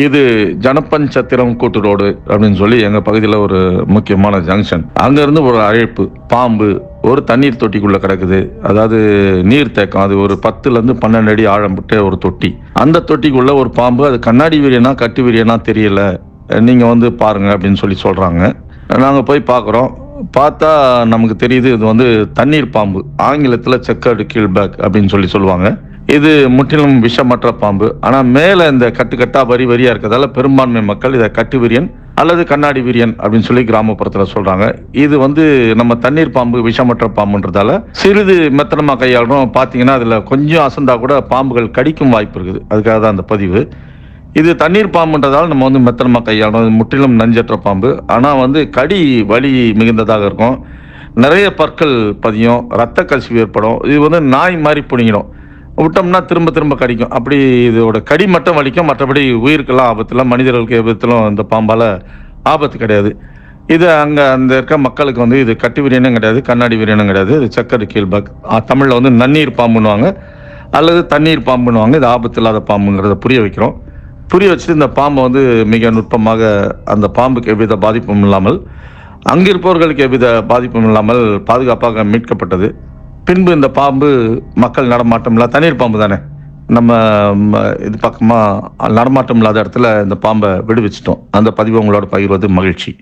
இது ஜனப்பஞ்சத்திரம் கூட்டு ரோடு அப்படின்னு சொல்லி எங்க பகுதியில் ஒரு முக்கியமான ஜங்ஷன். அங்க இருந்து ஒரு அழைப்பு, பாம்பு ஒரு தண்ணீர் தொட்டிக்குள்ள கிடக்குது. அதாவது நீர் தேக்கம், அது ஒரு 10ல இருந்து 12 அடி ஆழம் விட்ட ஒரு தொட்டி. அந்த தொட்டிக்குள்ள ஒரு பாம்பு, அது கண்ணாடி வீரியனா கட்டு வீரியனா தெரியல, நீங்க வந்து பாருங்க அப்படின்னு சொல்லி சொல்றாங்க. நாங்க போய் பார்க்குறோம். பார்த்தா நமக்கு தெரியுது, இது வந்து தண்ணீர் பாம்பு. ஆங்கிலத்தில் செக்கர்டு கீல்பேக் அப்படின்னு சொல்லி சொல்லுவாங்க. இது முற்றிலும் விஷமற்ற பாம்பு. ஆனா மேல இந்த கட்டுக்கட்டா வரி வரியா இருக்கிறதால பெரும்பான்மை மக்கள் இதை கட்டு விரியன் அல்லது கண்ணாடி விரியன் அப்படின்னு சொல்லி கிராமப்புறத்துல சொல்றாங்க. இது வந்து நம்ம தண்ணீர் பாம்பு விஷமற்ற பாம்புன்றதால சிறிது மெத்தனமா கையாளுறோம். பாத்தீங்கன்னா அதுல கொஞ்சம் அசந்தா கூட பாம்புகள் கடிக்கும் வாய்ப்பு இருக்குது. அதுக்காக தான் அந்த பதிவு. இது தண்ணீர் பாம்புன்றதால நம்ம வந்து மெத்தனமா கையாளுறோம். இது முற்றிலும் நஞ்சற்ற பாம்பு. ஆனா வந்து கடி வலி மிகுந்ததாக இருக்கும். நிறைய பற்கள் பதியும், ரத்த கசிவு ஏற்படும். இது வந்து நாய் மாதிரி பிடிங்கிடும். விட்டோம்னா திரும்ப திரும்ப கடிக்கும். அப்படி இதோட கடி மட்டும் வலிக்கும், மற்றபடி உயிருக்கெல்லாம் ஆபத்துல, மனிதர்களுக்கு விதத்திலும் இந்த பாம்பால ஆபத்து கிடையாது. இது அங்க அந்த இருக்க மக்களுக்கு வந்து இது கட்டு விரியனும் கிடையாது, கண்ணாடி விரியனும் கிடையாது. இது சக்கரை கீழ்பாக், தமிழ்ல வந்து நன்னீர் பாம்புன்னுவாங்க அல்லது தண்ணீர் பாம்புன்னுவாங்க. இது ஆபத்து இல்லாத பாம்புங்கிறத புரிய வைக்கிறோம். புரிய வச்சுட்டு இந்த பாம்பை வந்து மிக நுட்பமாக, அந்த பாம்புக்கு எவ்வித பாதிப்பும் இல்லாமல், அங்கிருப்பவர்களுக்கு எவ்வித பாதிப்பும் இல்லாமல் பாதுகாப்பாக மீட்கப்பட்டது. பின்பு இந்த பாம்பு மக்கள் நடமாட்டம் இல்லாத தண்ணீர் பாம்பு தானே, நம்ம இது பக்கமா நடமாட்டம் இல்லாத இடத்துல இந்த பாம்பை விடுவிச்சிட்டோம். அந்த பதிவை உங்களோட பகிர்வது மகிழ்ச்சி.